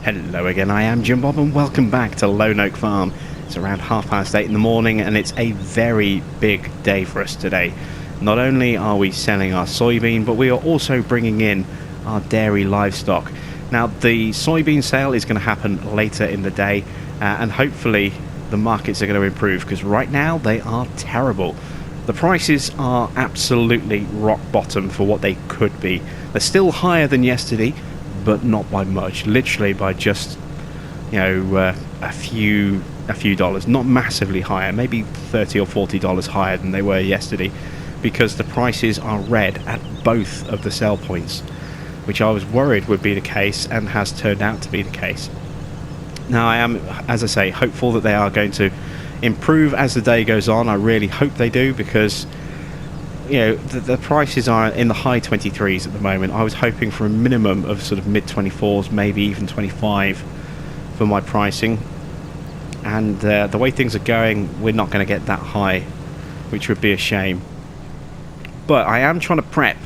Hello again, I am Jim Bob and welcome back to Lone Oak Farm. It's around 8:30 in the morning and it's a very big day for us today. Not only are we selling our soybean, but we are also bringing in our dairy livestock. Now the soybean sale is going to happen later in the day and hopefully the markets are going to improve, because right now they are terrible. The prices are absolutely rock bottom for what they could be. They're still higher than yesterday, but not by much, literally by just, a few dollars, not massively higher, maybe $30 or $40 higher than they were yesterday, because the prices are red at both of the sell points, which I was worried would be the case and has turned out to be the case. Now I am, as I say, hopeful that they are going to improve as the day goes on. I really hope they do, because the prices are in the high 23s at the moment. I was hoping for a minimum of sort of mid 24s, maybe even 25 for my pricing, and the way things are going, we're not going to get that high, which would be a shame. But I am trying to prep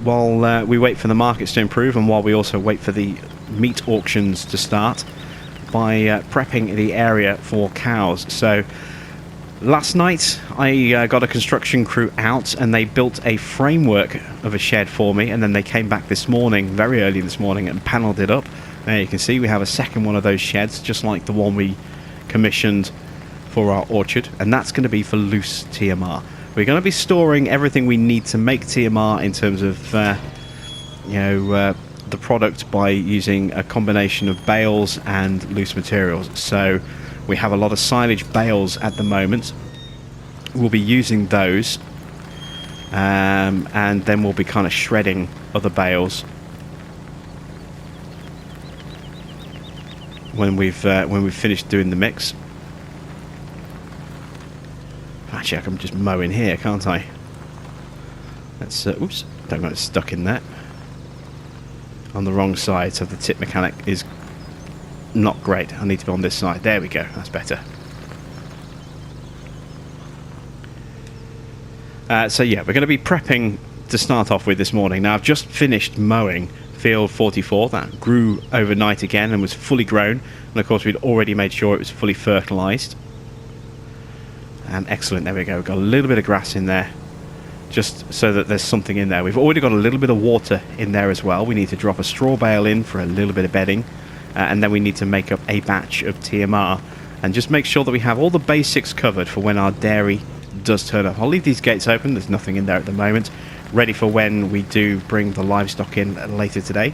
while we wait for the markets to improve, and while we also wait for the meat auctions to start, by prepping the area for cows. So last night I got a construction crew out and they built a framework of a shed for me, and then they came back this morning, very early this morning, and panelled it up. There you can see we have a second one of those sheds, just like the one we commissioned for our orchard, and that's going to be for loose TMR. We're going to be storing everything we need to make TMR in terms of the product by using a combination of bales and loose materials. So we have a lot of silage bales at the moment. We'll be using those, and then we'll be kind of shredding other bales when we've finished doing the mix. Actually, I can just mow in here, can't I? Let's oops, don't get it stuck in there on the wrong side, so the tip mechanic is not great. I need to be on this side. There we go, that's better. So yeah, we're going to be prepping to start off with this morning. Now I've just finished mowing field 44. That grew overnight again and was fully grown, and of course we'd already made sure it was fully fertilised. And excellent, there we go. We've got a little bit of grass in there, just so that there's something in there. We've already got a little bit of water in there as well. We need to drop a straw bale in for a little bit of bedding, and then we need to make up a batch of TMR and just make sure that we have all the basics covered for when our dairy does turn up. I'll leave these gates open, there's nothing in there at the moment, ready for when we do bring the livestock in later today.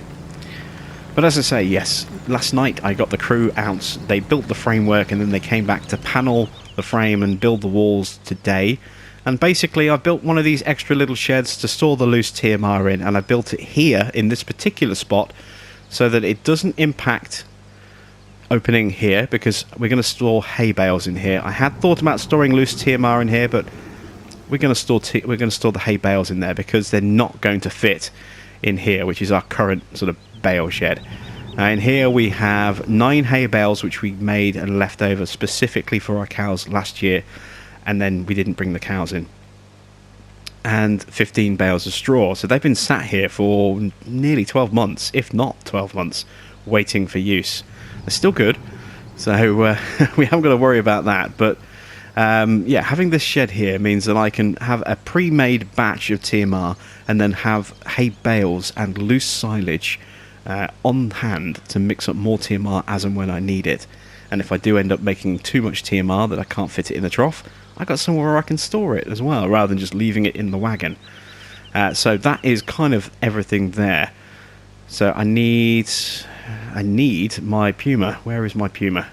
But as I say, yes, last night I got the crew out, they built the framework, and then they came back to panel the frame and build the walls today. And basically I built one of these extra little sheds to store the loose TMR in, and I built it here in this particular spot so that it doesn't impact opening here, because we're going to store hay bales in here. I had thought about storing loose TMR in here, but we're going to store the hay bales in there because they're not going to fit in here, which is our current sort of bale shed. In here we have 9 hay bales which we made and left over specifically for our cows last year, and then we didn't bring the cows in, and 15 bales of straw. So they've been sat here for nearly 12 months, if not 12 months, waiting for use. They're still good, so we haven't got to worry about that. But yeah, having this shed here means that I can have a pre-made batch of TMR and then have hay bales and loose silage on hand to mix up more TMR as and when I need it. And if I do end up making too much TMR that I can't fit it in the trough, I got somewhere where I can store it as well, rather than just leaving it in the wagon. So that is kind of everything there. So I need my Puma. Where is my Puma?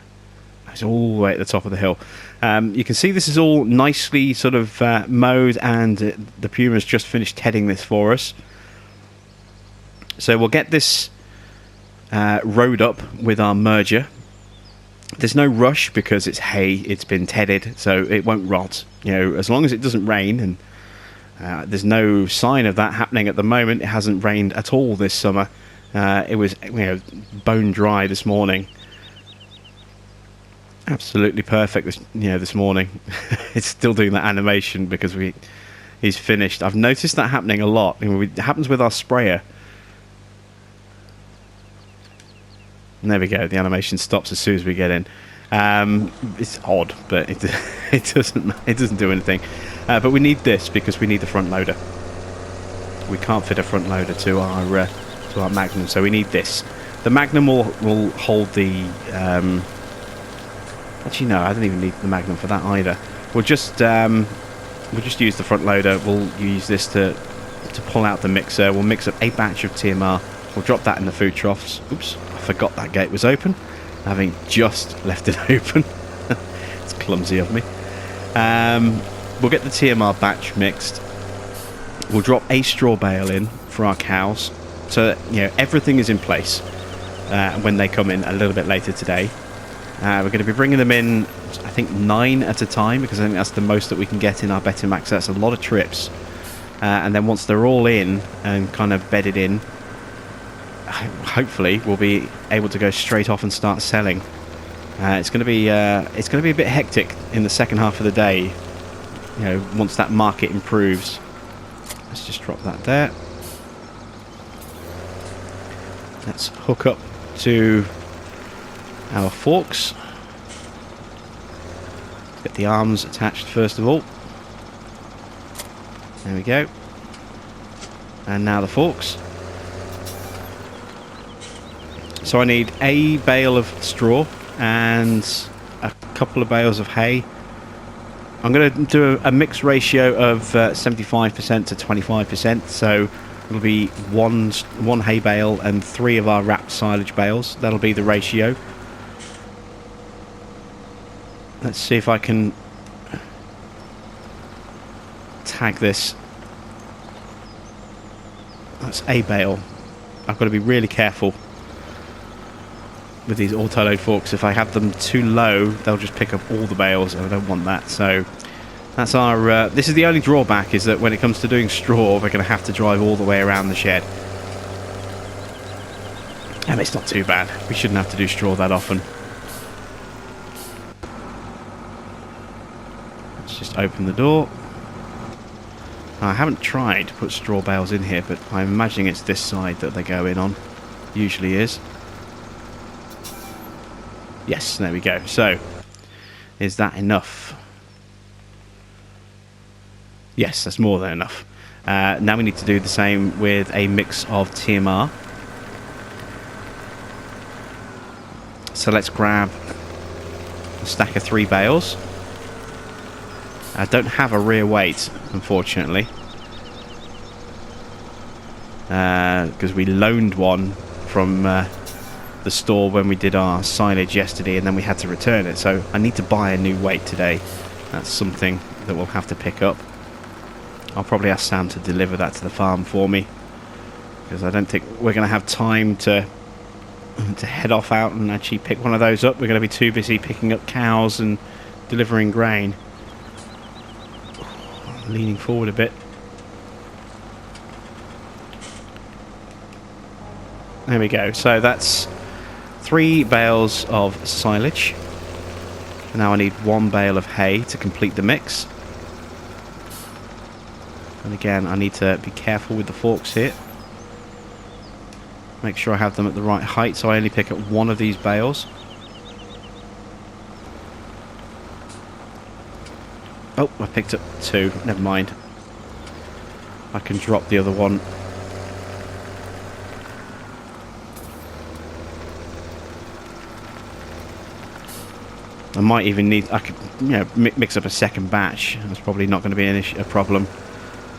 It's all the way at the top of the hill. You can see this is all nicely sort of mowed, and the Puma's just finished tedding this for us. So we'll get this rode up with our merger. There's no rush because it's hay, it's been tedded, so it won't rot. As long as it doesn't rain, and there's no sign of that happening at the moment. It hasn't rained at all this summer. It was bone dry this morning. Absolutely perfect this morning. It's still doing that animation because he's finished. I've noticed that happening a lot. It happens with our sprayer. And there we go. The animation stops as soon as we get in. It's odd, but it doesn't do anything. But we need this because we need the front loader. We can't fit a front loader to our Magnum, so we need this. The Magnum will hold the. Actually, no, I don't even need the Magnum for that either. We'll just use the front loader. We'll use this to pull out the mixer. We'll mix up a batch of TMR. We'll drop that in the food troughs. Oops, I forgot that gate was open, having just left it open. It's clumsy of me. We'll get the TMR batch mixed. We'll drop a straw bale in for our cows, so that, everything is in place when they come in a little bit later today. We're going to be bringing them in, I think 9 at a time, because I think that's the most that we can get in our Betamax. That's a lot of trips. And then once they're all in and kind of bedded in, hopefully we'll be able to go straight off and start selling. It's going to be a bit hectic in the second half of the day. Once that market improves. Let's just drop that there. Let's hook up to our forks. Get the arms attached first of all. There we go. And now the forks. So I need a bale of straw and a couple of bales of hay. I'm going to do a mixed ratio of 75% to 25%. So it'll be one hay bale and 3 of our wrapped silage bales. That'll be the ratio. Let's see if I can tag this. That's a bale. I've got to be really careful with these auto-load forks. If I have them too low, they'll just pick up all the bales, and I don't want that. So that's our... this is the only drawback, is that when it comes to doing straw, we're going to have to drive all the way around the shed. And it's not too bad. We shouldn't have to do straw that often. Let's just open the door. I haven't tried to put straw bales in here, but I'm imagining it's this side that they go in on. Usually is. Yes, there we go. So, is that enough? Yes, that's more than enough. Now we need to do the same with a mix of TMR. So let's grab a stack of 3 bales. I don't have a rear weight, unfortunately, because we loaned one from the store when we did our silage yesterday, and then we had to return it. So I need to buy a new weight today. That's something that we'll have to pick up. I'll probably ask Sam to deliver that to the farm for me, because I don't think we're going to have time to head off out and actually pick one of those up. We're going to be too busy picking up cows and delivering grain. Leaning forward a bit. There we go. So that's 3 bales of silage. And now I need 1 bale of hay to complete the mix. And again, I need to be careful with the forks here. Make sure I have them at the right height, so I only pick up 1 of these bales. Oh, I picked up 2. Never mind. I can drop the other one. I might even need... I could, mix up a second batch. That's probably not going to be a problem.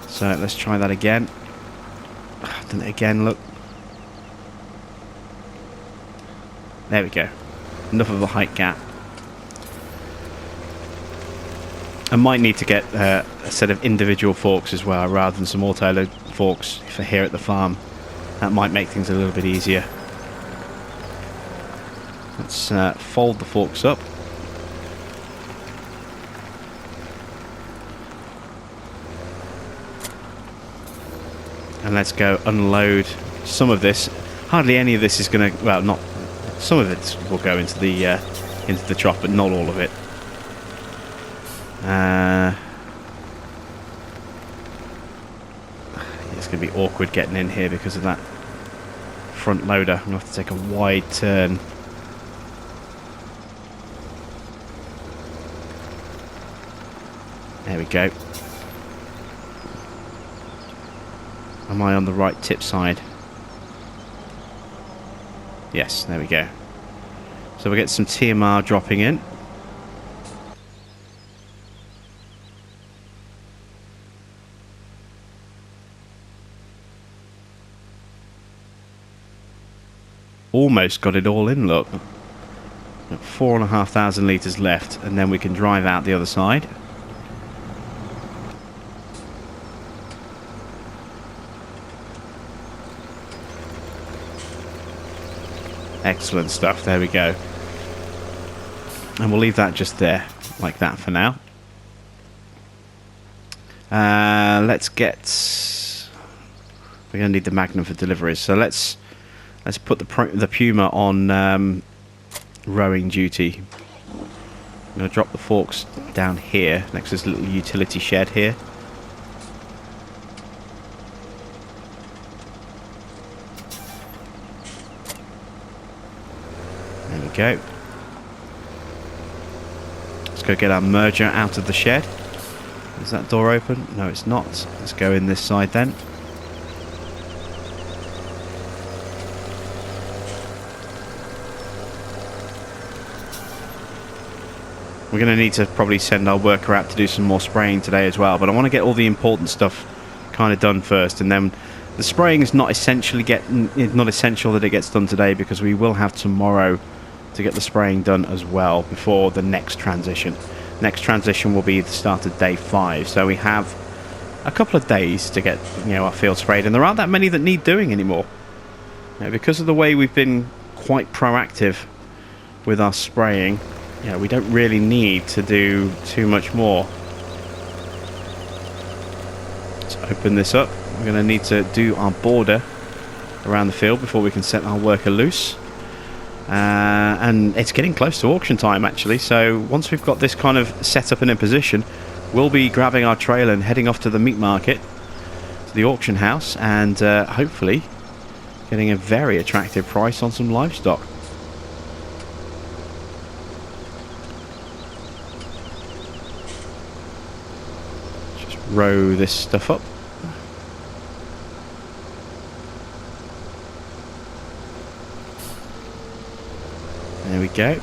So let's try that again. Done it again, look. There we go. Enough of a height gap. I might need to get a set of individual forks as well, rather than some auto-load forks for here at the farm. That might make things a little bit easier. Let's fold the forks up. And let's go unload some of this. Hardly any of this is going to... Well, not... Some of it will go into the trough, but not all of it. It's going to be awkward getting in here because of that front loader. I'm going to have to take a wide turn. There we go. Am I on the right tip side? Yes, there we go. So we get some TMR dropping in. Almost got it all in, look. 4,500 litres left, and then we can drive out the other side. Excellent stuff, there we go. And we'll leave that just there, like that for now. Let's get... We're going to need the Magnum for deliveries, so let's put the Puma on rowing duty. I'm going to drop the forks down here, next to this little utility shed here. There we go. Let's go get our merger out of the shed. Is that door open? No, it's not. Let's go in this side then. We're going to need to probably send our worker out to do some more spraying today as well, but I want to get all the important stuff kind of done first, and then the spraying is not essential that it gets done today, because we will have tomorrow to get the spraying done as well before the next transition. Next transition will be the start of day 5, so we have a couple of days to get our field sprayed, and there aren't that many that need doing anymore. Because of the way we've been quite proactive with our spraying, we don't really need to do too much more. Let's open this up. We're going to need to do our border around the field before we can set our worker loose. And it's getting close to auction time, actually, so once we've got this kind of set up and in position, we'll be grabbing our trailer and heading off to the meat market, to the auction house, and hopefully getting a very attractive price on some livestock. Just row this stuff up. There we go.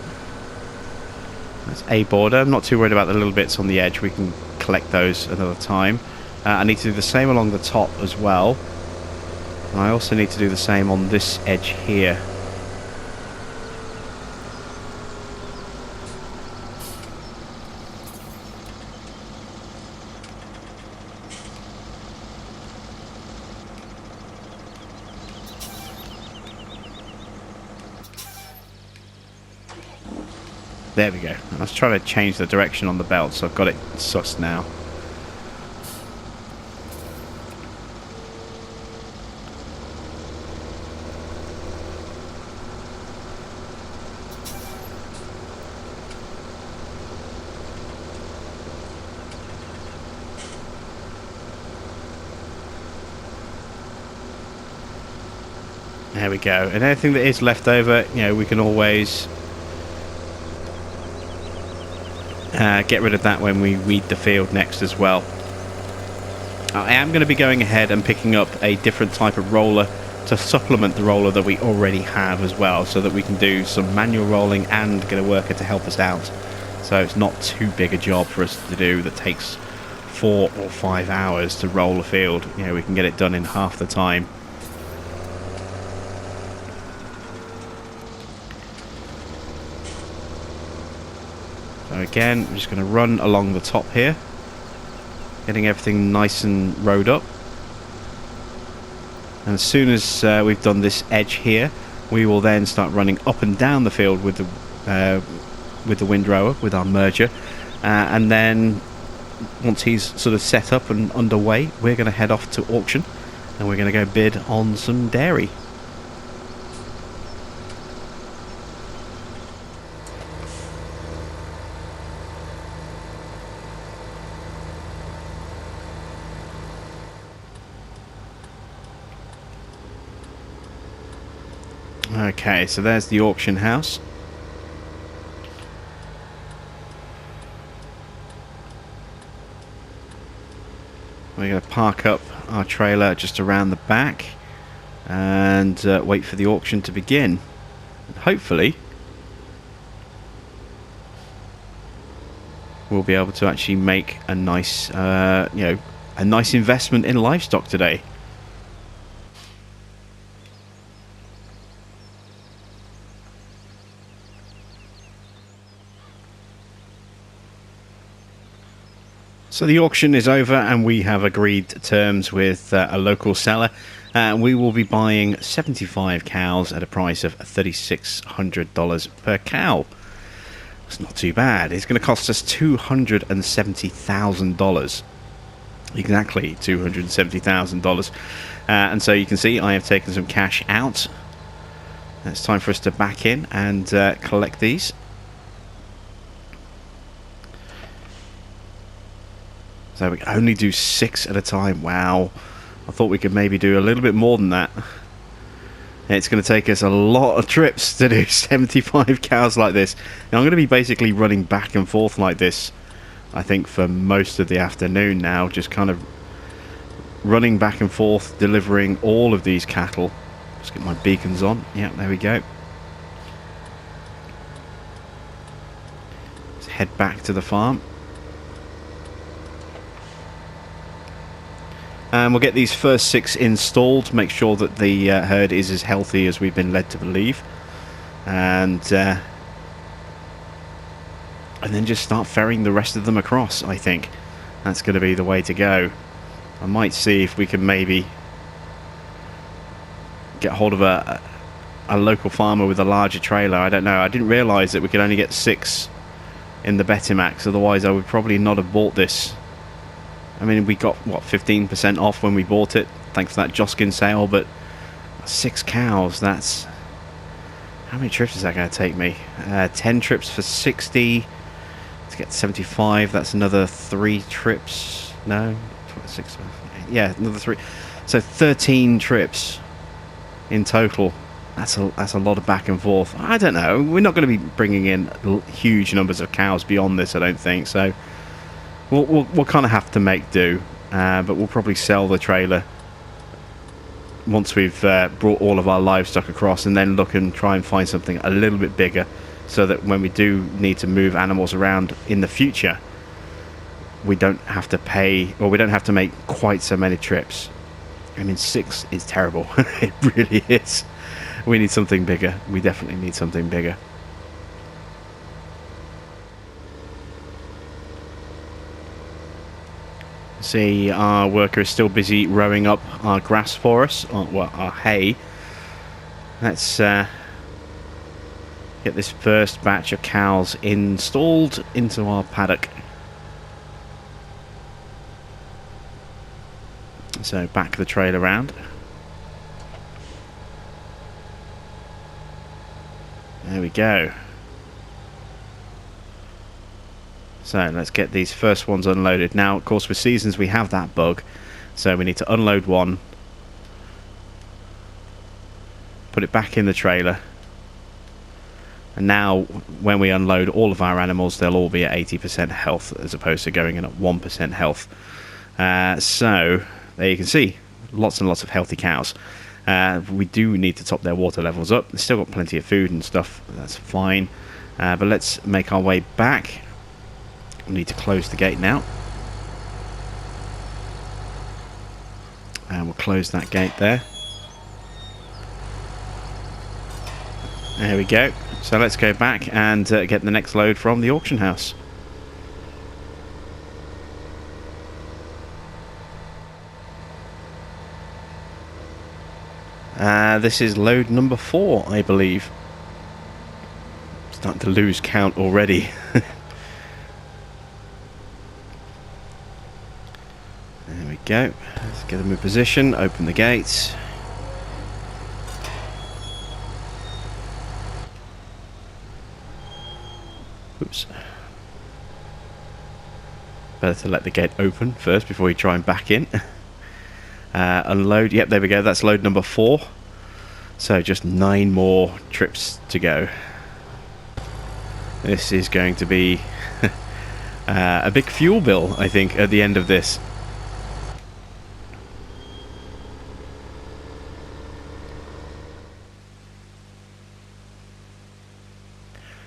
That's a border. I'm not too worried about the little bits on the edge. We can collect those another time. I need to do the same along the top as well. And I also need to do the same on this edge here. There we go. I was trying to change the direction on the belt, so I've got it sussed now. There we go. And anything that is left over, we can always get rid of that when we weed the field next as well. I am going to be going ahead and picking up a different type of roller to supplement the roller that we already have as well, so that we can do some manual rolling and get a worker to help us out. So it's not too big a job for us to do that takes 4 or 5 hours to roll a field. We can get it done in half the time. So again, I'm just going to run along the top here, getting everything nice and rowed up. And as soon as we've done this edge here, we will then start running up and down the field with the windrower, with our merger. And then once he's sort of set up and underway, we're going to head off to auction, and we're going to go bid on some dairy. Okay, so there's the auction house. we're going to park up our trailer just around the back and wait for the auction to begin. And hopefully we'll be able to actually make a nice, a nice investment in livestock today. So the auction is over and we have agreed terms with a local seller. We will be buying 75 cows at a price of $3,600 per cow. It's not too bad. It's going to cost us $270,000. Exactly $270,000. And so you can see I have taken some cash out. It's time for us to back in and collect these. So we can only do 6 at a time. Wow. I thought we could maybe do a little bit more than that. It's going to take us a lot of trips to do 75 cows like this. Now, I'm going to be basically running back and forth like this, I think, for most of the afternoon now. Just kind of running back and forth, delivering all of these cattle. Let's get my beacons on. Yeah, there we go. Let's head back to the farm. And we'll get these first 6 installed, make sure that the herd is as healthy as we've been led to believe. And then just start ferrying the rest of them across, I think. That's going to be the way to go. I might see if we can maybe get hold of a local farmer with a larger trailer. I don't know. I didn't realise that we could only get 6 in the Betamax, otherwise I would probably not have bought this. I mean, we got, what, 15% off when we bought it, thanks to that Joskin sale, but 6 cows, that's... How many trips is that going to take me? 10 trips for 60, to get 75, that's another 3 trips, no, 6, yeah, another 3, so 13 trips in total. That's a lot of back and forth. I don't know, we're not going to be bringing in huge numbers of cows beyond this, I don't think, so... We'll kind of have to make do, but we'll probably sell the trailer once we've brought all of our livestock across, and then look and try and find something a little bit bigger, so that when we do need to move animals around in the future, we don't have to pay, or we don't have to make quite so many trips. I mean, 6 is terrible. It really is. We need something bigger. We definitely need something bigger. See, our worker is still busy rowing up our grass for us, or our hay. Let's get this first batch of cows installed into our paddock. So back the trailer round. There we go. So let's get these first ones unloaded. Now, of course, with seasons we have that bug, so we need to unload one, put it back in the trailer, and now when we unload all of our animals, they'll all be at 80% health as opposed to going in at 1% health. So there you can see, lots and lots of healthy cows. We do need to top their water levels up. They've still got plenty of food and stuff, that's fine. But let's make our way back. We need to close the gate now. And we'll close that gate there. There we go. So let's go back and get the next load from the auction house. This is load number 4, I believe. Starting to lose count already. There we go. Let's get them in position, open the gates. Oops. Better to let the gate open first before we try and back in. Unload. Yep, there we go. That's load number 4. So just 9 more trips to go. This is going to be a big fuel bill, I think, at the end of this.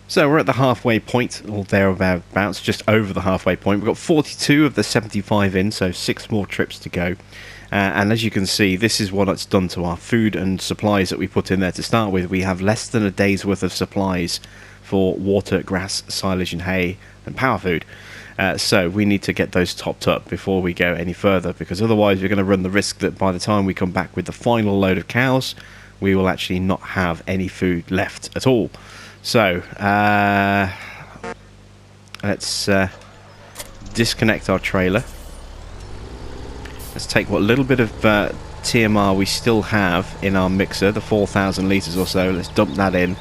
So we're at the halfway point, or thereabouts, just over the halfway point. We've got 42 of the 75 in, so 6 more trips to go. And as you can see, this is what it's done to our food and supplies that we put in there to start with. We have less than a day's worth of supplies for water, grass, silage and hay and power food. So we need to get those topped up before we go any further, because otherwise we're going to run the risk that by the time we come back with the final load of cows, we will actually not have any food left at all. So let's disconnect our trailer. Let's take what little bit of TMR we still have in our mixer, the 4,000 litres or so. Let's dump that in.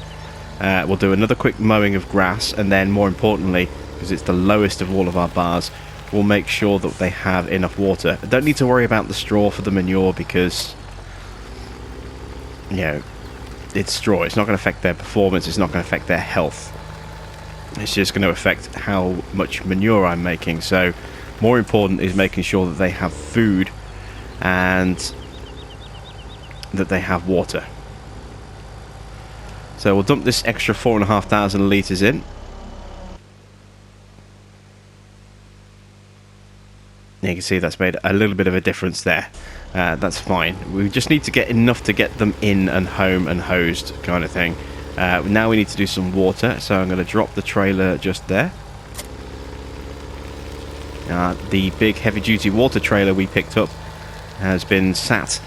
We'll do another quick mowing of grass, and then more importantly, because it's the lowest of all of our bars, we'll make sure that they have enough water. I don't need to worry about the straw for the manure because, you know, it's straw. It's not going to affect their performance. It's not going to affect their health. It's just going to affect how much manure I'm making. So more important is making sure that they have food and that they have water. So we'll dump this extra 4,500 litres in. You can see that's made a little bit of a difference there. That's fine. We just need to get enough to get them in and home and hosed, kind of thing. Now we need to do some water, so I'm going to drop the trailer just there. The big heavy-duty water trailer we picked up has been sat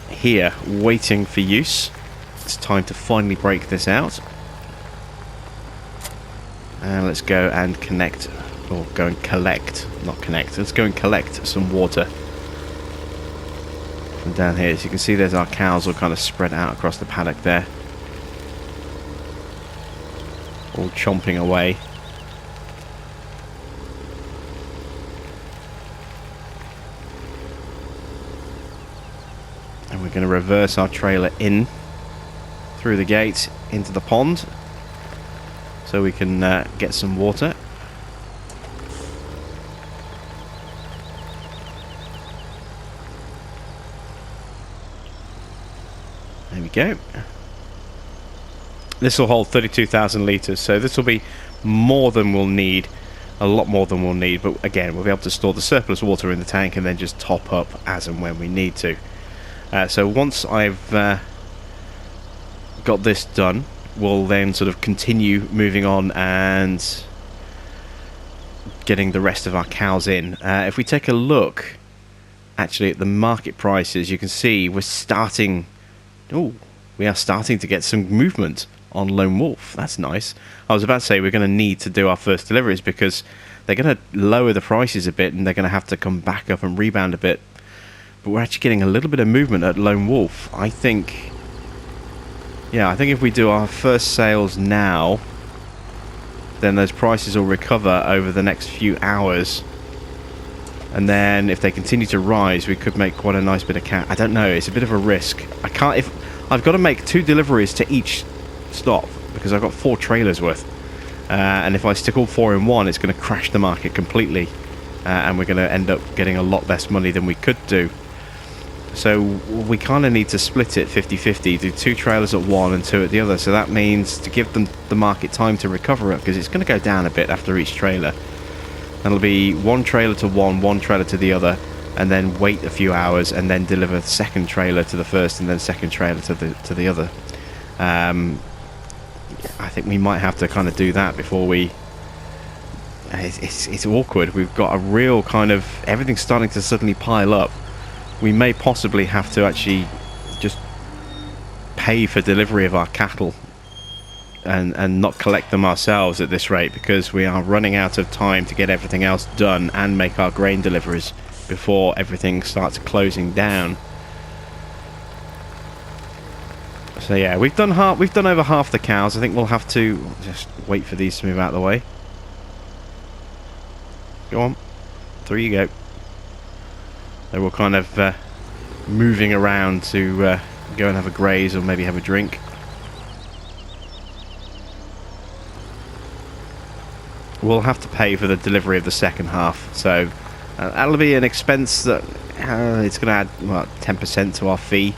here waiting for use. It's time to finally break this out. And let's go and connect, or go and collect, not connect, let's go and collect some water from down here. As you can see, there's our cows all kind of spread out across the paddock there, all chomping away. And we're going to reverse our trailer in through the gate into the pond so we can get some water. There we go. This will hold 32,000 litres, so this will be more than we'll need, a lot more than we'll need, but again, we'll be able to store the surplus water in the tank and then just top up as and when we need to. So once I've got this done, we'll then sort of continue moving on and getting the rest of our cows in. If we take a look actually at the market prices, you can see we're starting... Oh, we are starting to get some movement on Lone Wolf. That's nice. I was about to say we're going to need to do our first deliveries because they're going to lower the prices a bit and they're going to have to come back up and rebound a bit. But we're actually getting a little bit of movement at Lone Wolf. I think... Yeah, I think if we do our first sales now, then those prices will recover over the next few hours. And then if they continue to rise, we could make quite a nice bit of cash. I don't know, it's a bit of a risk. I can't... I've got to make 2 deliveries to each stop because I've got 4 trailers worth. And if I stick all 4 in one, it's going to crash the market completely. And we're going to end up getting a lot less money than we could do. So we kind of need to split it 50-50, do 2 trailers at one and 2 at the other. So that means to give them the market time to recover it, because it's going to go down a bit after each trailer. That'll be 1 trailer to one trailer to the other, and then wait a few hours and then deliver the second trailer to the first and then second trailer to the other. I think we might have to kind of do that before we... It's awkward. We've got a real kind of... Everything's starting to suddenly pile up. We may possibly have to actually just pay for delivery of our cattle and not collect them ourselves at this rate, because we are running out of time to get everything else done and make our grain deliveries before everything starts closing down. So yeah, we've done over half the cows. I think we'll have to just wait for these to move out of the way. Go on, through you go. They were kind of moving around to go and have a graze or maybe have a drink. We'll have to pay for the delivery of the second half, so that'll be an expense that it's going to add, what, 10% to our fee.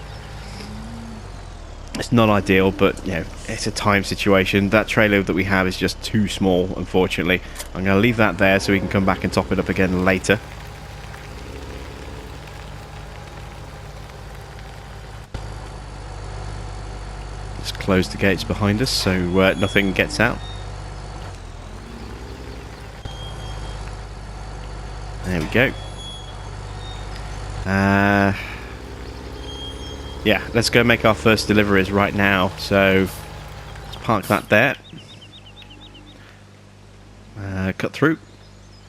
It's not ideal, but you know, it's a time situation. That trailer that we have is just too small, unfortunately. I'm going to leave that there so we can come back and top it up again later. Let's close the gates behind us so nothing gets out. There we go. Yeah, let's go make our first deliveries right now. So let's park that there. Cut through.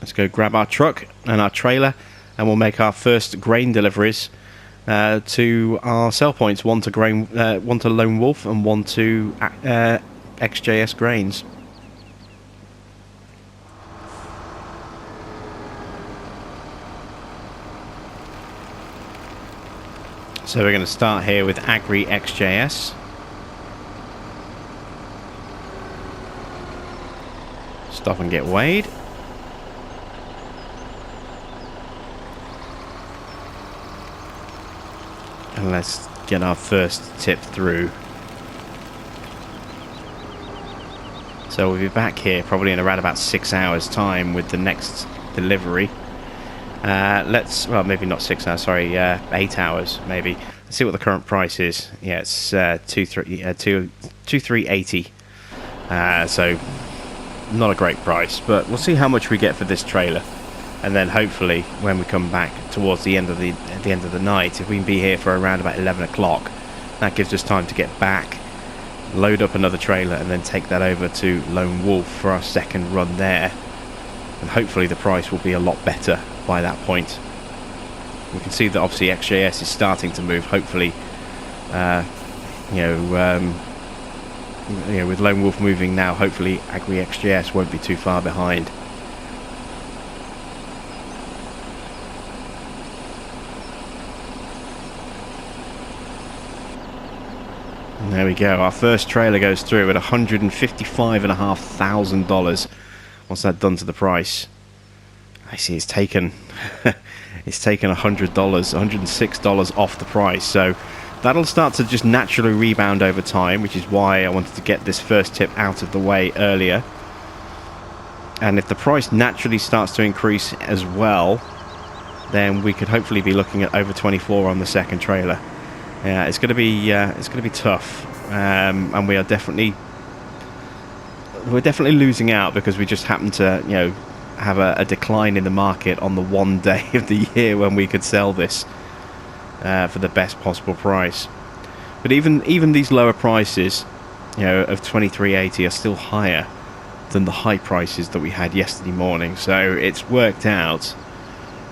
Let's go grab our truck and our trailer, and we'll make our first grain deliveries to our sell points. One to Lone Wolf and one to XJS Grains. So we're going to start here with Agri XJS. Stop and get weighed. And let's get our first tip through. So we'll be back here probably in around about 6 hours time with the next delivery. Well, maybe not 6 hours, sorry, 8 hours maybe. Let's see what the current price is. Yeah, it's 2380. So not a great price, but we'll see how much we get for this trailer, and then hopefully when we come back towards the end of the night, if we can be here for around about 11 o'clock, that gives us time to get back, load up another trailer, and then take that over to Lone Wolf for our second run there, and hopefully the price will be a lot better by that point. We can see that obviously XJS is starting to move. Hopefully, with Lone Wolf moving now, hopefully Agri XJS won't be too far behind. And there we go. Our first trailer goes through at $155,500. What's that done to the price? I see it's taken $100, $106 off the price, so that'll start to just naturally rebound over time, which is why I wanted to get this first tip out of the way earlier. And if the price naturally starts to increase as well, then we could hopefully be looking at over 24 on the second trailer. Yeah, it's going to be tough, and we're definitely losing out because we just happen to have a decline in the market on the one day of the year when we could sell this for the best possible price. But even these lower prices, of 2380 are still higher than the high prices that we had yesterday morning. So it's worked out.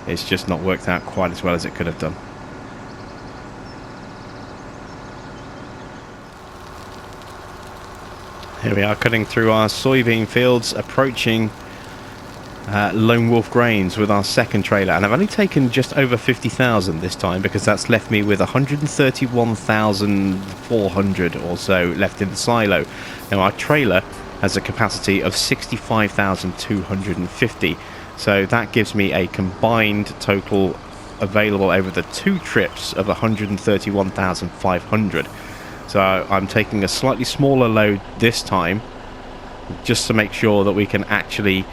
It's just not worked out quite as well as it could have done. Here we are cutting through our soybean fields, approaching Lone Wolf Grains with our second trailer, and I've only taken just over 50,000 this time because that's left me with 131,400 or so left in the silo. Now our trailer has a capacity of 65,250, so that gives me a combined total available over the two trips of 131,500. So I'm taking a slightly smaller load this time just to make sure that we can actually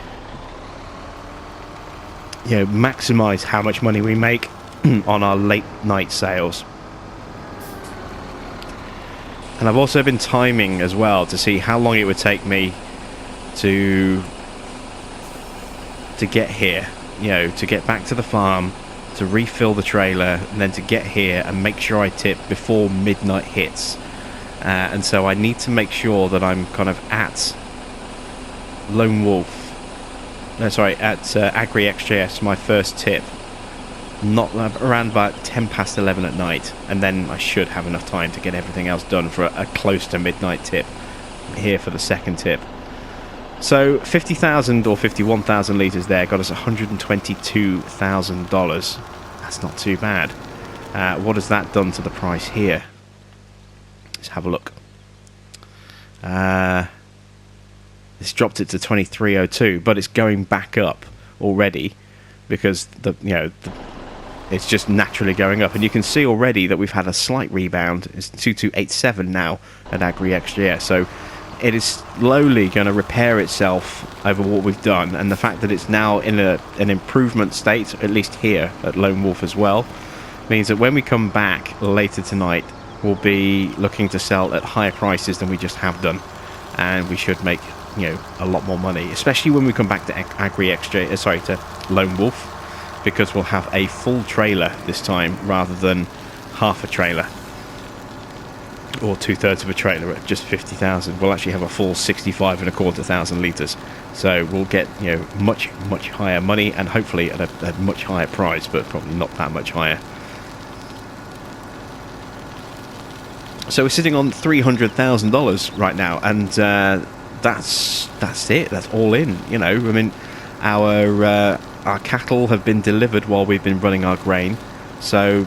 maximize how much money we make on our late night sales. And I've also been timing as well to see how long it would take me to get here, to get back to the farm, to refill the trailer, and then to get here and make sure I tip before midnight hits. And so I need to make sure that I'm kind of at Lone Wolf, at Agri XJS, my first tip, not around about 10 past 11 at night, and then I should have enough time to get everything else done for a close to midnight tip here for the second tip. So 50,000 or 51,000 litres there got us $122,000. That's not too bad. What has that done to the price here? Let's have a look. It's dropped it to 2302, but it's going back up already because the it's just naturally going up. And you can see already that we've had a slight rebound. It's 2287 now at Agri-XJS. So it is slowly going to repair itself over what we've done. And the fact that it's now in an improvement state, at least here at Lone Wolf as well, means that when we come back later tonight, we'll be looking to sell at higher prices than we just have done. And we should make, you know, a lot more money, especially when we come back to Agri-XJ, to Lone Wolf, because we'll have a full trailer this time rather than half a trailer or 2/3 of a trailer at just 50,000. We'll actually have a full 65,250 litres, so we'll get, you know, much higher money, and hopefully at a much higher price, but probably not that much higher. So we're sitting on $300,000 right now, and that's it. That's all in. You know, I mean, our cattle have been delivered while we've been running our grain, so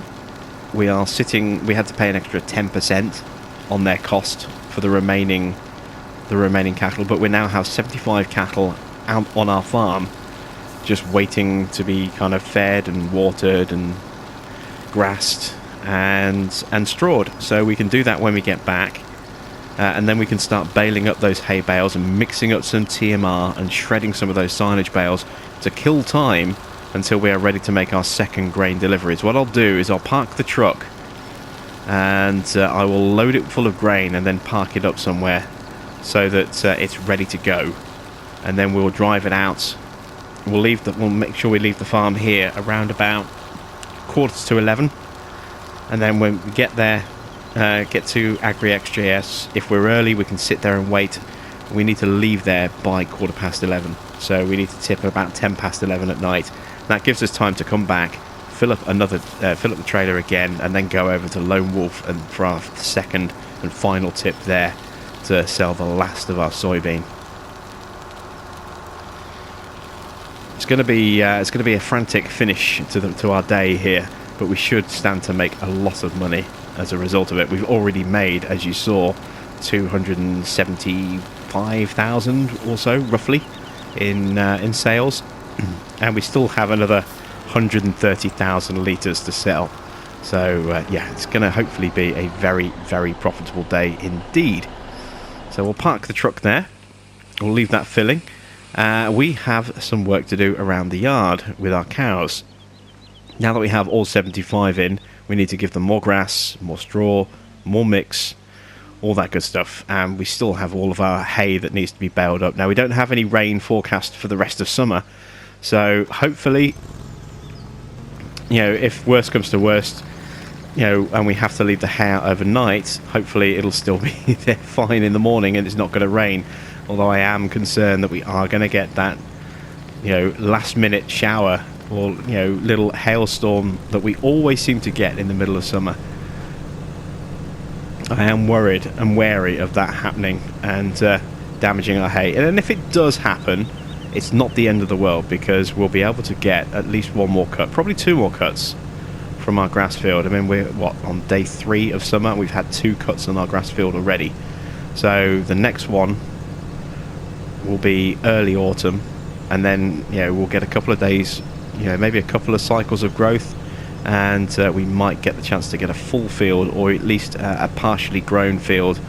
we are sitting. We had to pay an extra 10% on their cost for the remaining cattle, but we now have 75 cattle out on our farm, just waiting to be kind of fed and watered and grassed and strawed. So we can do that when we get back. And then we can start baling up those hay bales and mixing up some TMR and shredding some of those silage bales to kill time until we are ready to make our second grain deliveries. What I'll do is I'll park the truck and I will load it full of grain and then park it up somewhere so that it's ready to go. And then we'll drive it out. We'll make sure we leave the farm here around about 11:15. And then when we get there, get to Agri-XJS, if we're early we can sit there and wait. We need to leave there by 11:15, so we need to tip about 11:10 at night. That gives us time to come back, fill up the trailer again, and then go over to Lone Wolf and for our second and final tip there to sell the last of our soybean. It's going to be a frantic finish to our day here, but we should stand to make a lot of money as a result of it. We've already made, as you saw, 275,000 or so, roughly, in sales, and we still have another 130,000 litres to sell. So yeah, it's going to hopefully be a very, very profitable day indeed. So we'll park the truck there. We'll leave that filling. We have some work to do around the yard with our cows. Now that we have all 75 in, we need to give them more grass, more straw, more mix, all that good stuff. And we still have all of our hay that needs to be baled up. Now, we don't have any rain forecast for the rest of summer, so hopefully, you know, if worst comes to worst, you know, and we have to leave the hay out overnight, hopefully it'll still be there fine in the morning and it's not going to rain. Although I am concerned that we are going to get that, you know, last minute shower or, you know, little hailstorm that we always seem to get in the middle of summer. I am worried and wary of that happening and damaging our hay. And if it does happen, it's not the end of the world, because we'll be able to get at least one more cut, probably two more cuts from our grass field. I mean, we're on day 3 of summer. We've had 2 cuts on our grass field already. So the next one will be early autumn, and then, you know, we'll get a couple of days, you know, maybe a couple of cycles of growth, and we might get the chance to get a full field, or at least a partially grown field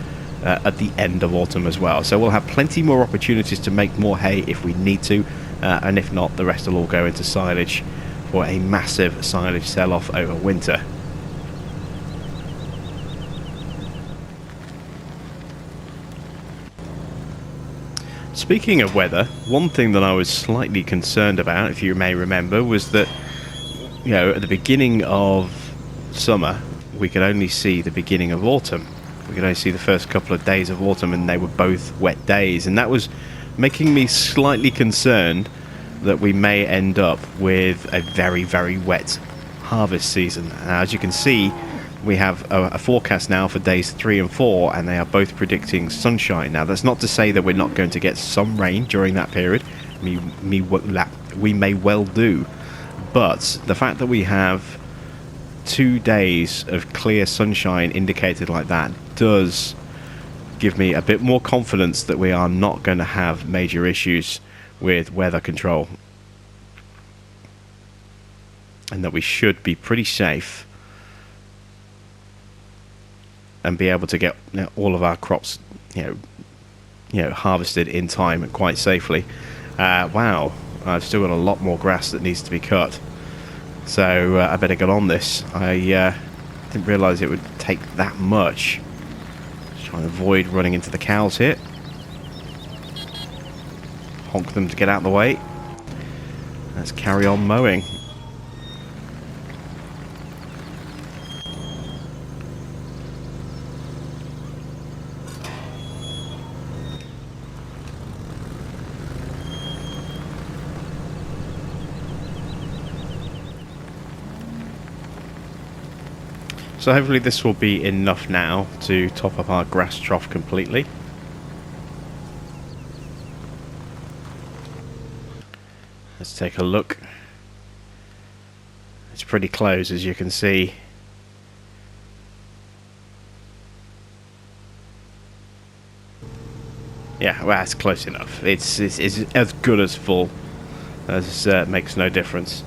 at the end of autumn as well. So we'll have plenty more opportunities to make more hay if we need to, and if not, the rest will all go into silage for a massive silage sell-off over winter. Speaking of weather, one thing that I was slightly concerned about, if you may remember, was that, you know, at the beginning of summer, we could only see the beginning of autumn. We could only see the first couple of days of autumn, and they were both wet days. And that was making me slightly concerned that we may end up with a very, very wet harvest season. Now, as you can see, we have a forecast now for days 3 and 4, and they are both predicting sunshine. Now, that's not to say that we're not going to get some rain during that period. We may well do. But the fact that we have 2 days of clear sunshine indicated like that does give me a bit more confidence that we are not going to have major issues with weather control. and that we should be pretty safe and be able to get all of our crops, harvested in time and quite safely. Wow, I've still got a lot more grass that needs to be cut, so I better get on this. I didn't realise it would take that much. Just trying to avoid running into the cows here. Honk them to get out of the way. Let's carry on mowing. So hopefully this will be enough now to top up our grass trough completely. Let's take a look. It's pretty close, as you can see. Yeah, well, it's close enough. It's as good as full. As makes no difference.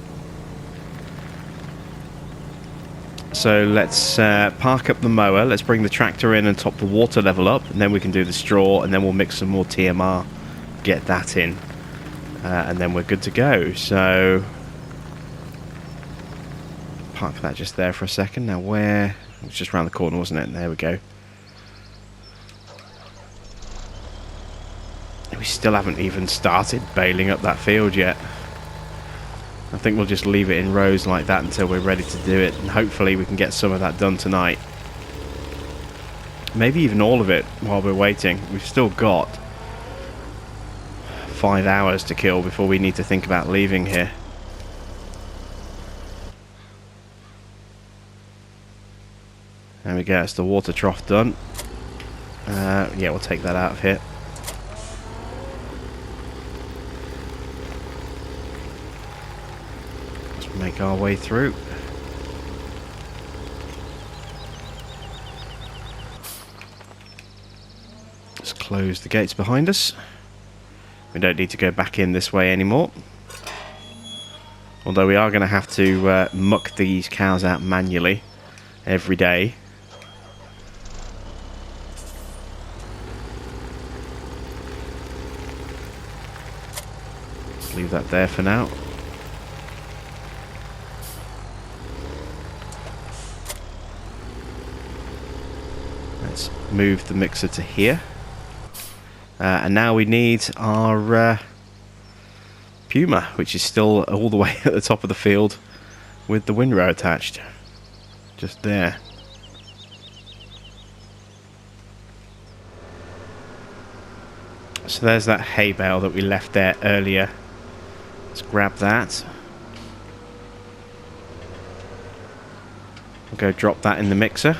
So let's park up the mower, let's bring the tractor in and top the water level up, and then we can do the straw, and then we'll mix some more TMR, get that in, and then we're good to go. So park that just there for a second. Now where? It was just around the corner, wasn't it? There we go. We still haven't even started baling up that field yet. I think we'll just leave it in rows like that until we're ready to do it, and hopefully we can get some of that done tonight. Maybe even all of it while we're waiting. We've still got 5 hours to kill before we need to think about leaving here. There we go, it's the water trough done. Yeah, we'll take that out of here. Make our way through. Let's close the gates behind us. We don't need to go back in this way anymore. Although we are going to have to muck these cows out manually every day. Leave that there for now. Let's move the mixer to here. And now we need our Puma, which is still all the way at the top of the field with the windrow attached. Just there. So there's that hay bale that we left there earlier. Let's grab that. We'll go drop that in the mixer.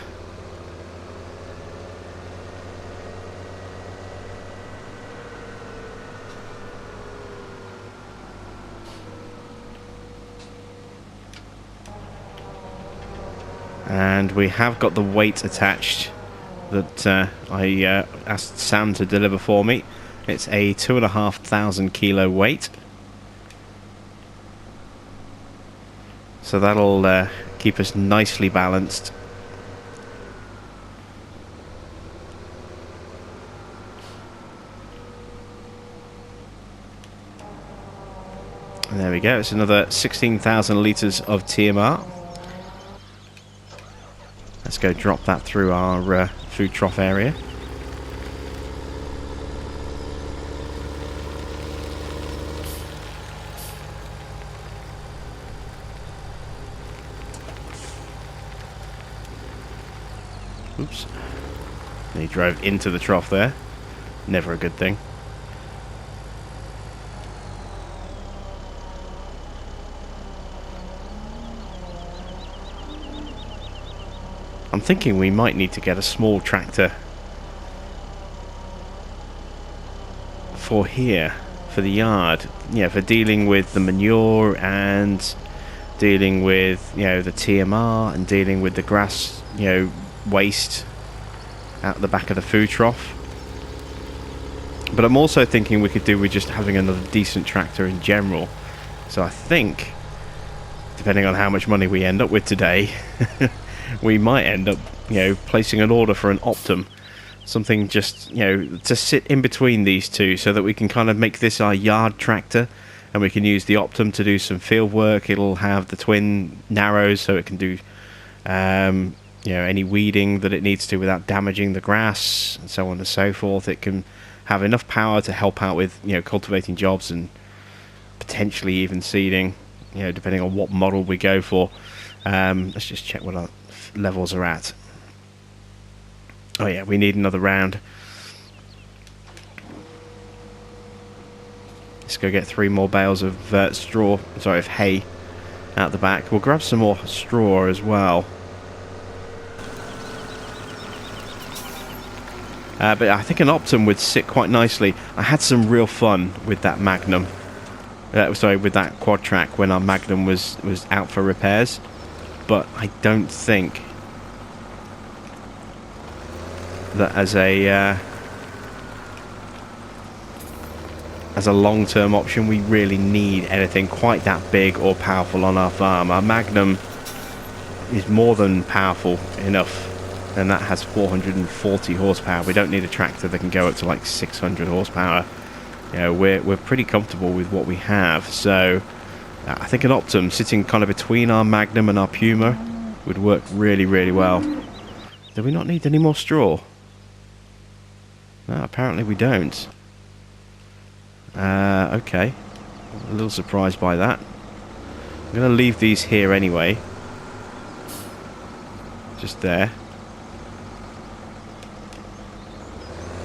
And we have got the weight attached that I asked Sam to deliver for me. It's a 2,500 kilo weight. So that'll keep us nicely balanced. And there we go, it's another 16,000 litres of TMR. Let's go drop that through our food trough area. Oops. He drove into the trough there. Never a good thing. I'm thinking we might need to get a small tractor for here, for the yard, yeah, for dealing with the manure and dealing with, the TMR and dealing with the grass, waste out the back of the food trough. But I'm also thinking we could do with just having another decent tractor in general. So I think depending on how much money we end up with today, we might end up, placing an order for an Optum. Something just, to sit in between these two so that we can kind of make this our yard tractor, and we can use the Optum to do some field work. It'll have the twin narrows so it can do, any weeding that it needs to without damaging the grass and so on and so forth. It can have enough power to help out with, cultivating jobs and potentially even seeding, depending on what model we go for. Let's just check what our levels are at. Oh yeah, we need another round. Let's go get 3 more bales of of hay out the back. We'll grab some more straw as well. But I think an Optum would sit quite nicely. I had some real fun with that Magnum. With that quad track when our Magnum was out for repairs. But I don't think that as a long-term option we really need anything quite that big or powerful on our farm. Our Magnum is more than powerful enough, and that has 440 horsepower. We don't need a tractor that can go up to like 600 horsepower. We're pretty comfortable with what we have, so I think an Optum sitting kind of between our Magnum and our Puma would work really, really well. Do we not need any more straw? No, apparently we don't. Okay. A little surprised by that. I'm going to leave these here anyway. Just there.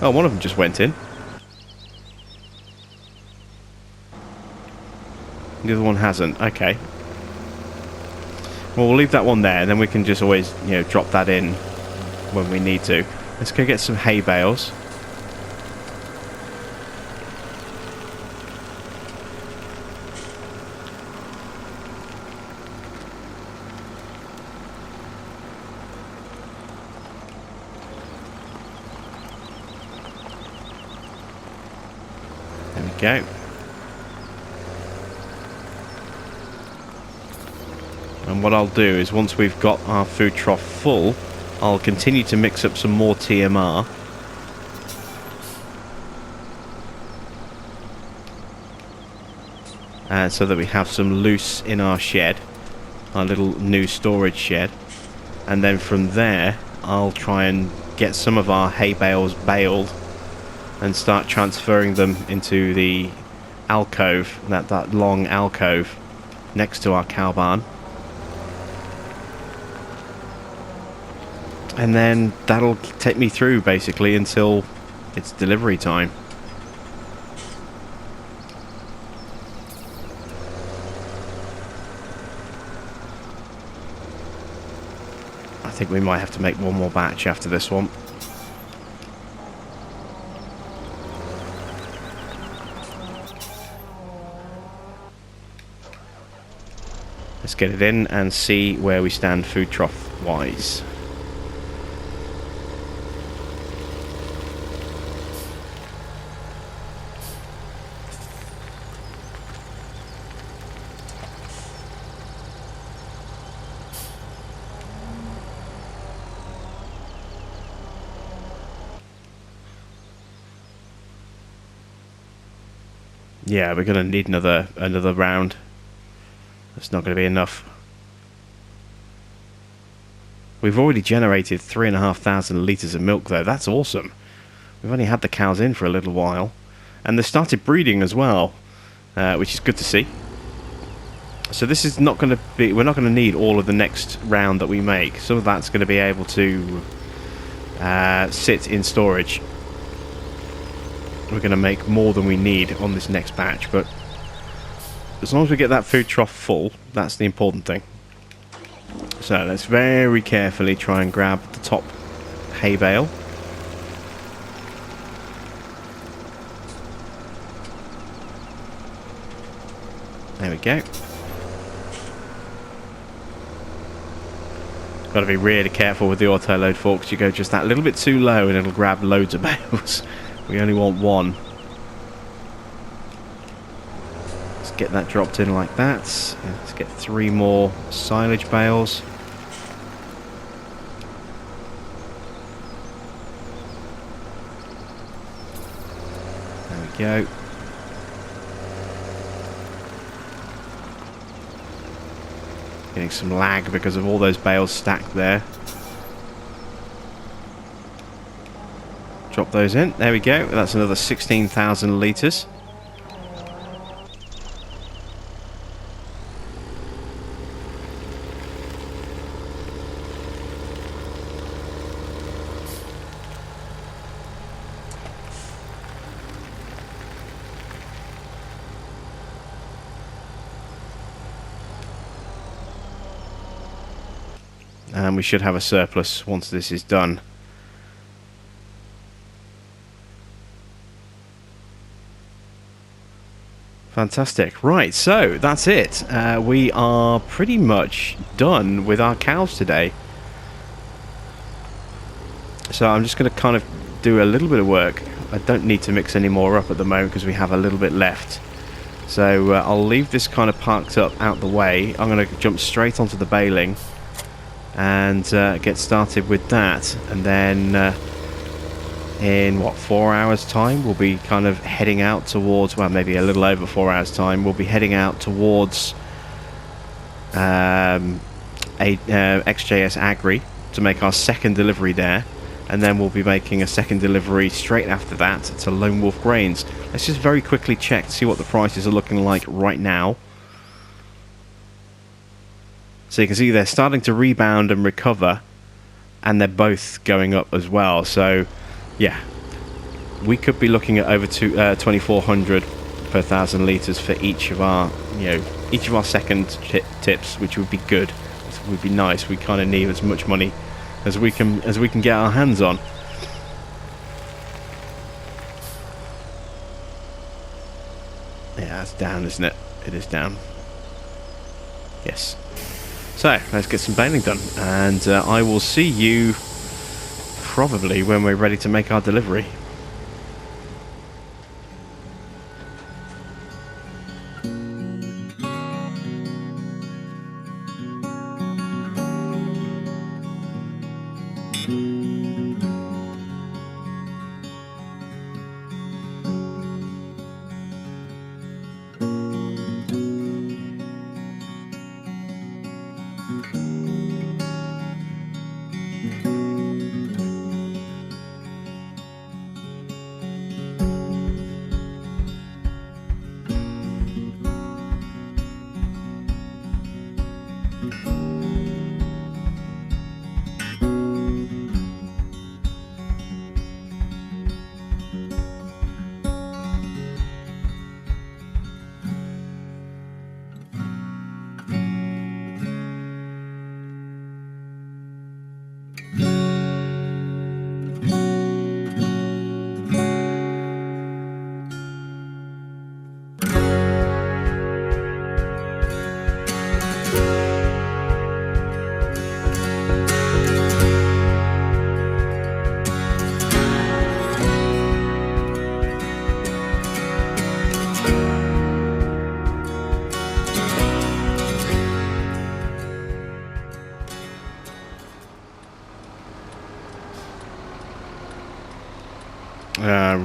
Oh, one of them just went in. The other one hasn't. Okay. Well, we'll leave that one there, and then we can just always, drop that in when we need to. Let's go get some hay bales. There we go. And what I'll do is once we've got our food trough full, I'll continue to mix up some more TMR. So that we have some loose in our shed, our little new storage shed. And then from there, I'll try and get some of our hay bales baled and start transferring them into the alcove, that long alcove next to our cow barn. And then that'll take me through basically until it's delivery time. I think we might have to make one more batch after this one. Let's get it in and see where we stand food trough wise. Yeah, we're going to need another round. That's not going to be enough. We've already generated 3,500 litres of milk though. That's awesome. We've only had the cows in for a little while. And they started breeding as well, which is good to see. So this is not going to be... We're not going to need all of the next round that we make. Some of that's going to be able to sit in storage. We're going to make more than we need on this next batch, but as long as we get that food trough full, that's the important thing. So let's very carefully try and grab the top hay bale. There we go. Got to be really careful with the auto load forks. You go just that little bit too low and it'll grab loads of bales. We only want one. Let's get that dropped in like that. Let's get 3 more silage bales. There we go. Getting some lag because of all those bales stacked there. Drop those in. There we go. That's another 16,000 litres. And we should have a surplus once this is done. Fantastic. Right, so that's it. We are pretty much done with our cows today. So I'm just going to kind of do a little bit of work. I don't need to mix any more up at the moment because we have a little bit left. So I'll leave this kind of parked up out the way. I'm going to jump straight onto the baling and get started with that. And then in what, 4 hours time we'll be kind of heading out towards, well, maybe a little over 4 hours time, we'll be heading out towards XJS Agri to make our second delivery there, and then we'll be making a second delivery straight after that to Lone Wolf Grains. Let's just very quickly check to see what the prices are looking like right now. So you can see they're starting to rebound and recover, and they're both going up as well. So yeah, we could be looking at over 2,400 per 1,000 litres for each of our, each of our second tips, which would be good. It would be nice. We kind of need as much money as we can get our hands on. Yeah, it's down, isn't it? It is down. Yes. So let's get some baling done, and I will see you probably when we're ready to make our delivery.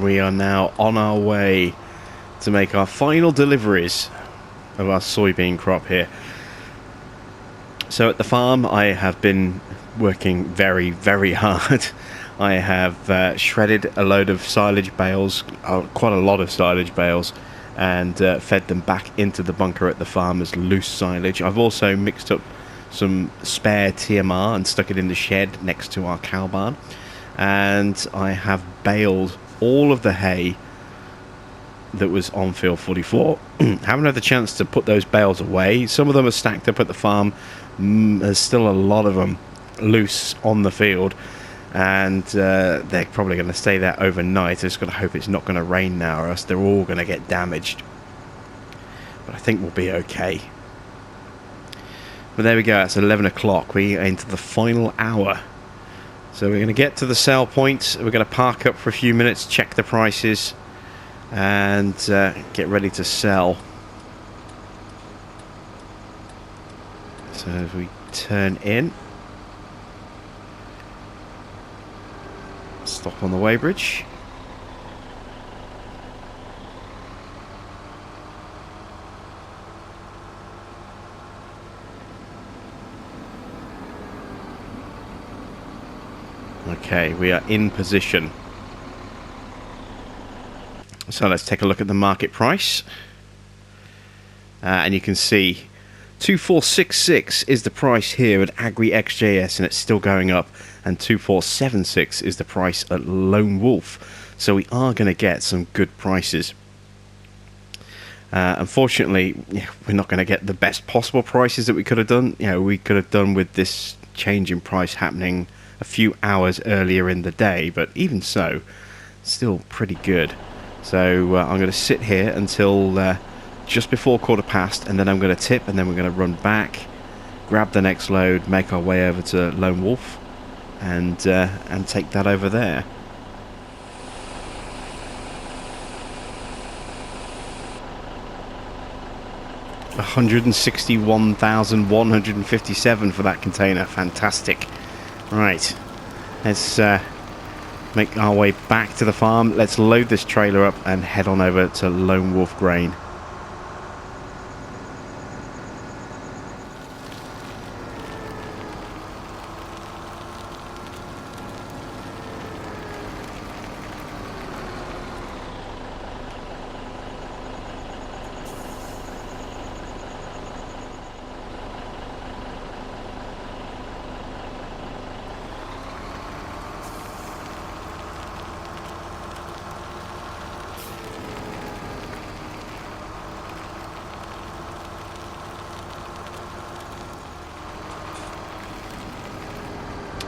We are now on our way to make our final deliveries of our soybean crop here. So at the farm I have been working very, very hard. I have shredded a load of silage bales, quite a lot of silage bales, and fed them back into the bunker at the farm as loose silage. I've also mixed up some spare TMR and stuck it in the shed next to our cow barn, and I have baled all of the hay that was on field 44. Haven't had the chance to put those bales away. Some of them are stacked up at the farm. There's still a lot of them loose on the field, and they're probably going to stay there overnight. I just got to hope it's not going to rain now, or else they're all going to get damaged. But I think we'll be okay. But there we go, it's 11 o'clock. We are into the final hour. So we're going to get to the sell point. We're going to park up for a few minutes, check the prices, and get ready to sell. So if we turn in, stop on the weighbridge. Okay, we are in position. So let's take a look at the market price. And you can see 2466 is the price here at Agri XJS, and it's still going up. And 2476 is the price at Lone Wolf. So we are going to get some good prices. Unfortunately, we're not going to get the best possible prices that we could have done. We could have done with this change in price happening a few hours earlier in the day, but even so, still pretty good. So I'm going to sit here until just before 1/4 and then I'm going to tip, and then we're going to run back, grab the next load, make our way over to Lone Wolf, and take that over there. $161,157 for that container. Fantastic. Right, let's make our way back to the farm. Let's load this trailer up and head on over to Lone Wolf Grain.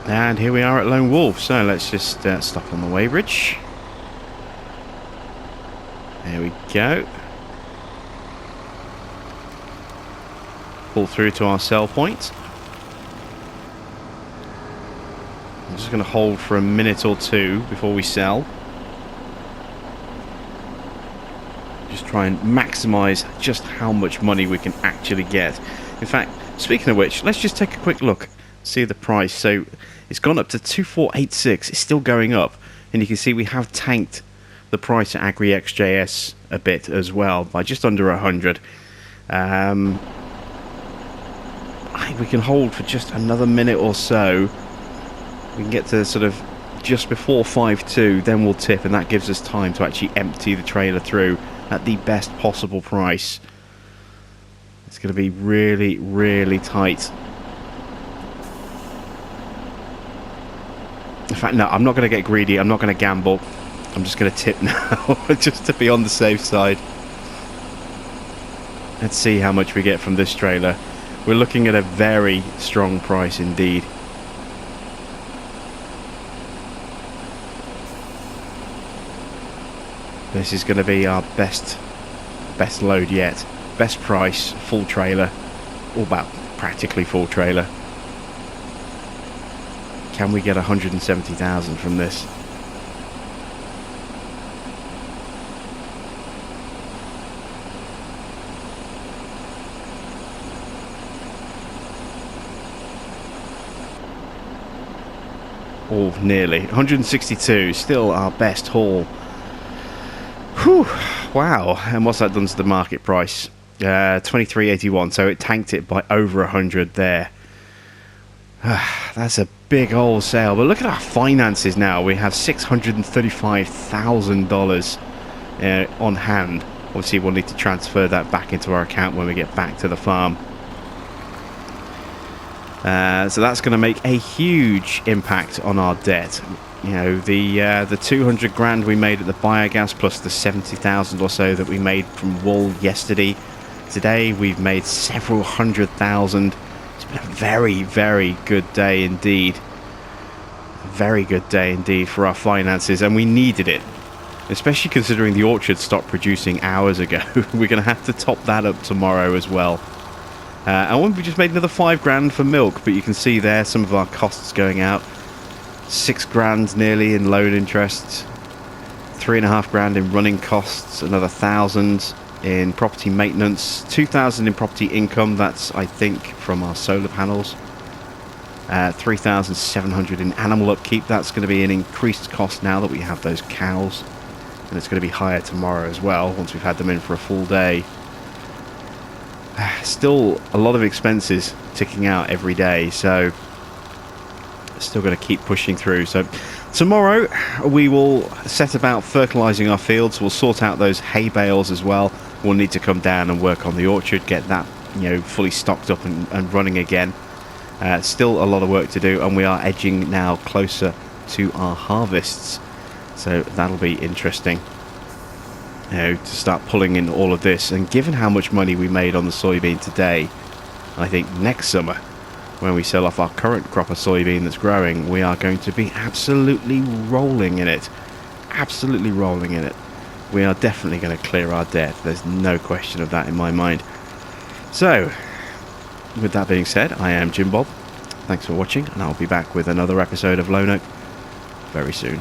And here we are at Lone Wolf, so let's just stop on the weighbridge. There we go. Pull through to our sell point. I'm just going to hold for a minute or two before we sell. Just try and maximize just how much money we can actually get. In fact, speaking of which, let's just take a quick look, see the price. So it's gone up to 2486. It's still going up, and you can see we have tanked the price at Agri XJS a bit as well by just under 100. I think we can hold for just another minute or so. We can get to sort of just before 5.2, then we'll tip, and that gives us time to actually empty the trailer through at the best possible price. It's going to be really, really tight. In fact, no, I'm not going to get greedy. I'm not going to gamble. I'm just going to tip now, just to be on the safe side. Let's see how much we get from this trailer. We're looking at a very strong price indeed. This is going to be our best load yet. Best price, full trailer. Or about practically full trailer. Can we get 170,000 from this? Oh, nearly. 162, still our best haul. Whew, wow. And what's that done to the market price? 23.81, so it tanked it by over 100 there. That's a big old sale. But look at our finances now. We have $635,000 on hand. Obviously, we'll need to transfer that back into our account when we get back to the farm. So that's going to make a huge impact on our debt. You know, the 200 grand we made at the biogas, plus the 70,000 or so that we made from wool yesterday. Today we've made several hundred thousand. It's been a very, very good day indeed. A very good day indeed for our finances, and we needed it. Especially considering the orchard stopped producing hours ago. We're going to have to top that up tomorrow as well. And we just made another 5 grand for milk, but you can see there some of our costs going out. 6 grand nearly in loan interest, 3.5 grand in running costs, another 1,000. in property maintenance, 2,000 in property income. That's, I think, from our solar panels. 3,700 in animal upkeep. That's going to be an increased cost now that we have those cows, and it's going to be higher tomorrow as well once we've had them in for a full day. Still a lot of expenses ticking out every day, so still going to keep pushing through. So tomorrow we will set about fertilizing our fields. We'll sort out those hay bales as well. We'll need to come down and work on the orchard, get that, you know, fully stocked up and running again. Still a lot of work to do, and we are edging now closer to our harvests, so that'll be interesting, you know, to start pulling in all of this. And given how much money we made on the soybean today, I think next summer, when we sell off our current crop of soybean that's growing, we are going to be absolutely rolling in it. Absolutely rolling in it. We are definitely going to clear our debt. There's no question of that in my mind. So, with that being said, I am Jim Bob. Thanks for watching, and I'll be back with another episode of Lone Oak very soon.